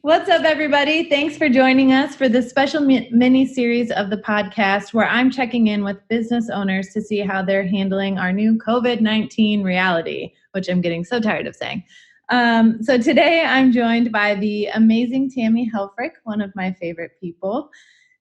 What's up, everybody? Thanks for joining us for this special mini series of the podcast where I'm checking in with business owners to see how they're handling our new COVID-19 reality, which I'm getting so tired of saying. So today I'm joined by the amazing Tammy Helfrich, one of my favorite people.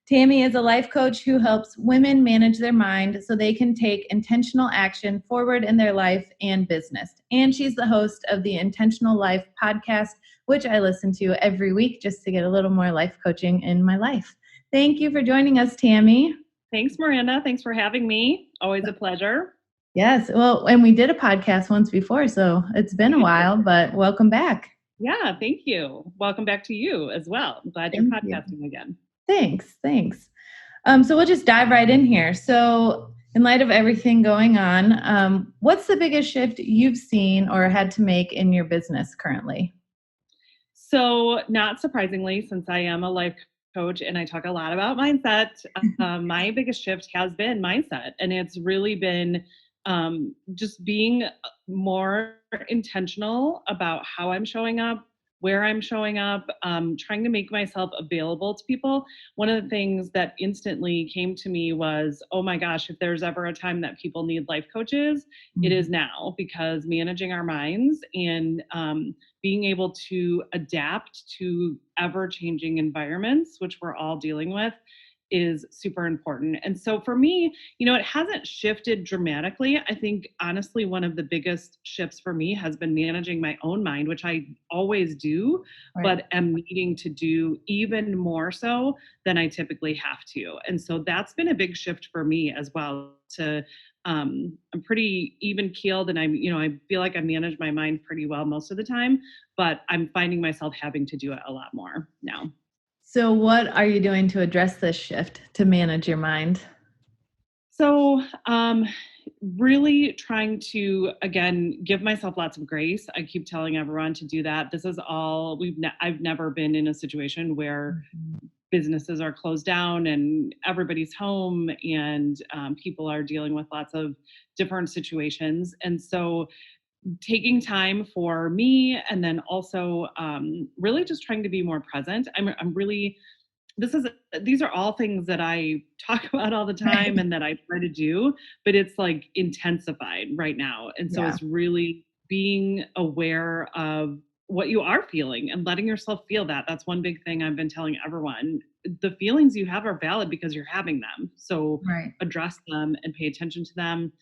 Tammy is a life coach who helps women manage their mind so they can take intentional action forward in their life and business. And she's the host of the Intentional Life podcast, which I listen to every week just to get a little more life coaching in my life. Thank you for joining us, Tammy. Thanks, Miranda. Thanks for having me. Always a pleasure. Yes. Well, and we did a podcast once before, so it's been a while, but welcome back. Yeah, thank you. Welcome back to you as well. I'm glad you're podcasting again. Thanks. So we'll just dive right in here. So in light of everything going on, what's the biggest shift you've seen or had to make in your business currently? So not surprisingly, since I am a life coach and I talk a lot about mindset, my biggest shift has been mindset. And it's really been just being more intentional about how I'm showing up, where I'm showing up, trying to make myself available to people. One of the things that instantly came to me was, oh my gosh, if there's ever a time that people need life coaches, it is now, because managing our minds and being able to adapt to ever-changing environments, which we're all dealing with, is super important. And so for me, it hasn't shifted dramatically. I think honestly, one of the biggest shifts for me has been managing my own mind, which I always do, right, but am needing to do even more so than I typically have to. And so that's been a big shift for me as well. I'm pretty even keeled, and I feel like I manage my mind pretty well most of the time, but I'm finding myself having to do it a lot more now. So what are you doing to address this shift to manage your mind? So really trying to, again, give myself lots of grace. I keep telling everyone to do that. This is all I've never been in a situation where businesses are closed down and everybody's home and people are dealing with lots of different situations. And so taking time for me, and then also really just trying to be more present. I'm really, these are all things that I talk about all the time and that I try to do, but it's like intensified right now. And so it's really being aware of what you are feeling and letting yourself feel that. That's one big thing I've been telling everyone. The feelings you have are valid because you're having them. So address them and pay attention to them.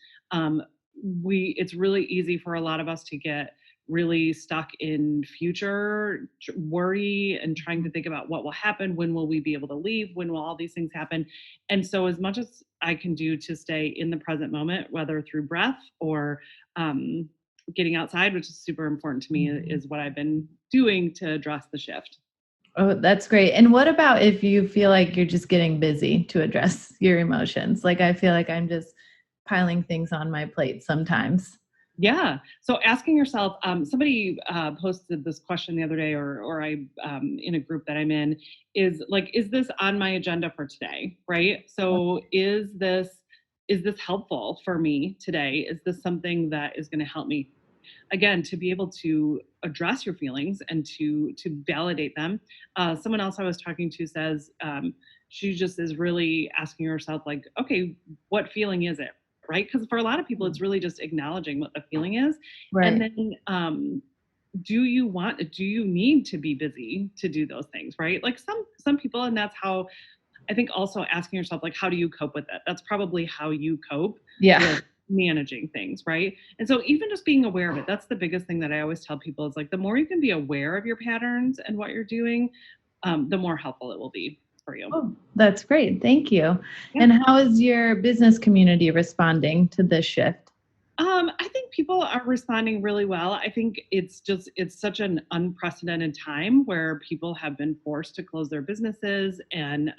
It's really easy for a lot of us to get really stuck in future worry and trying to think about what will happen, when will we be able to leave, when will all these things happen. And so as much as I can do to stay in the present moment, whether through breath or getting outside, which is super important to me, is what I've been doing to address the shift. Oh, that's great. And what about if you feel like you're just getting busy to address your emotions? Like, I feel like I'm just piling things on my plate sometimes. Yeah. So asking yourself, somebody posted this question the other day, or I, in a group that I'm in, is like, is this on my agenda for today? Right. So is this helpful for me today? Is this something that is going to help me? Again, to be able to address your feelings and to validate them. Someone else I was talking to says she just is really asking herself, like, okay, what feeling is it? Right? Because for a lot of people, it's really just acknowledging what the feeling is. Right. And then do you need to be busy to do those things? Right? Like some people, and that's how I think also asking yourself, like, how do you cope with it? That's probably how you cope with managing things, right? And so even just being aware of it, that's the biggest thing that I always tell people, is like, the more you can be aware of your patterns and what you're doing, the more helpful it will be for you. Oh, that's great. Thank you. Yeah. And how is your business community responding to this shift? I think people are responding really well. I think it's such an unprecedented time where people have been forced to close their businesses. And,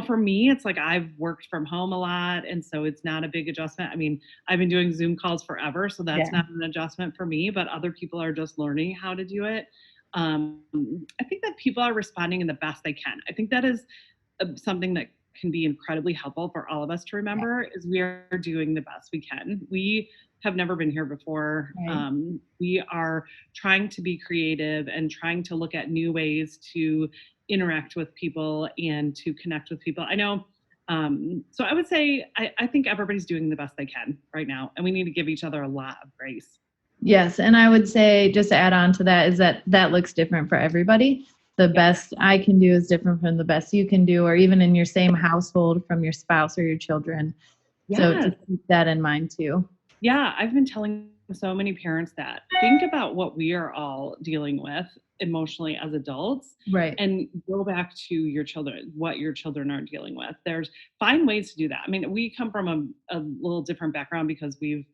for me, it's like I've worked from home a lot. And so it's not a big adjustment. I mean, I've been doing Zoom calls forever, so that's not an adjustment for me, but other people are just learning how to do it. I think that people are responding in the best they can. I think that is something that can be incredibly helpful for all of us to remember is we are doing the best we can. We have never been here before. Right. We are trying to be creative and trying to look at new ways to interact with people and to connect with people. I know. So I would say I think everybody's doing the best they can right now, and we need to give each other a lot of grace. Yes, and I would say, just to add on to that, is that looks different for everybody. The best I can do is different from the best you can do, or even in your same household from your spouse or your children. So Yes. to keep that in mind too. Yeah, I've been telling so many parents that think about what we are all dealing with emotionally as adults, Right. and go back to your children, what your children are dealing with. There's find ways to do that. I mean, we come from a little different background because we've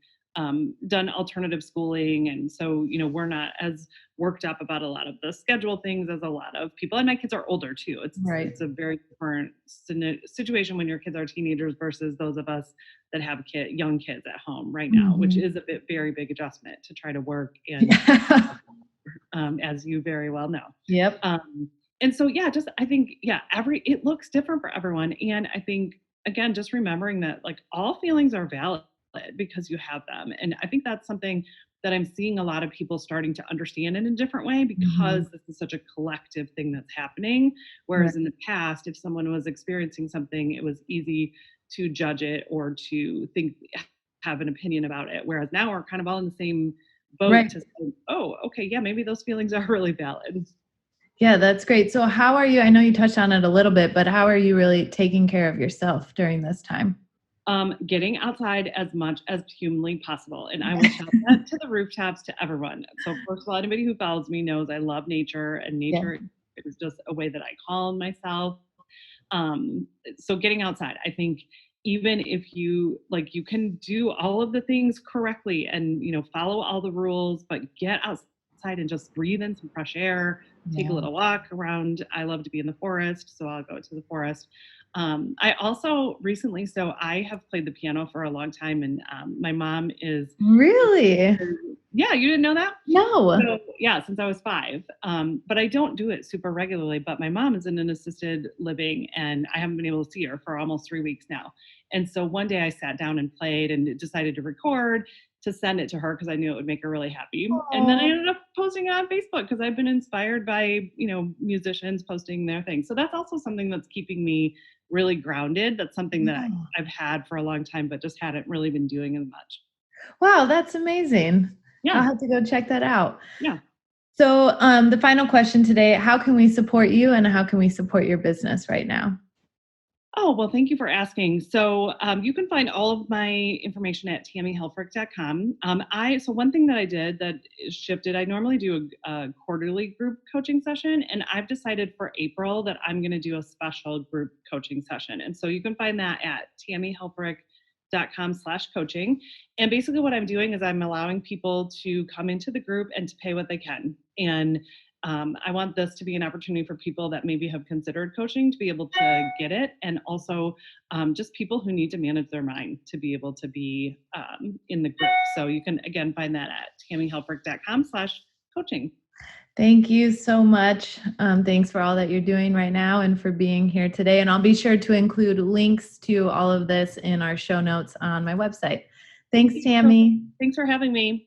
done alternative schooling, and so we're not as worked up about a lot of the schedule things as a lot of people. And my kids are older too. It's a very different situation when your kids are teenagers versus those of us that have young kids at home right now, which is a very big adjustment to try to work and as you very well know. Yep. And so I think it looks different for everyone, and I think again just remembering that like all feelings are valid because you have them. And I think that's something that I'm seeing a lot of people starting to understand in a different way because this is such a collective thing that's happening. Whereas in the past, if someone was experiencing something, it was easy to judge it or to have an opinion about it. Whereas now we're kind of all in the same boat to say, oh, okay, yeah, maybe those feelings are really valid. Yeah, that's great. So how are you? I know you touched on it a little bit, but how are you really taking care of yourself during this time? Getting outside as much as humanly possible. And I will shout that to the rooftops to everyone. So first of all, anybody who follows me knows I love nature, and nature is just a way that I calm myself. So getting outside, I think even if you can do all of the things correctly and, follow all the rules, but get outside and just breathe in some fresh air, take a little walk around. I love to be in the forest, so I'll go to the forest. I also recently, so I have played the piano for a long time, and my mom is really. Yeah, you didn't know that? No. So, yeah, since I was 5. But I don't do it super regularly. But my mom is in an assisted living, and I haven't been able to see her for almost 3 weeks now. And so one day I sat down and played and decided to record to send it to her because I knew it would make her really happy. Aww. And then I ended up posting it on Facebook because I've been inspired by, musicians posting their things. So that's also something that's keeping me really grounded. That's something that I've had for a long time, but just hadn't really been doing as much. Wow, that's amazing. Yeah. I'll have to go check that out. Yeah. So the final question today, how can we support you and how can we support your business right now? Oh, well, thank you for asking. So you can find all of my information at tammyhelfrich.com. So one thing that I did that shifted, I normally do a quarterly group coaching session, and I've decided for April that I'm going to do a special group coaching session. And so you can find that at tammyhelfrich.com/coaching. And basically what I'm doing is I'm allowing people to come into the group and to pay what they can. And I want this to be an opportunity for people that maybe have considered coaching to be able to get it, and also just people who need to manage their mind to be able to be in the group. So you can, again, find that at tammyhelfrich.com/coaching. Thank you so much. Thanks for all that you're doing right now and for being here today. And I'll be sure to include links to all of this in our show notes on my website. Thanks, Tammy. Thanks for having me.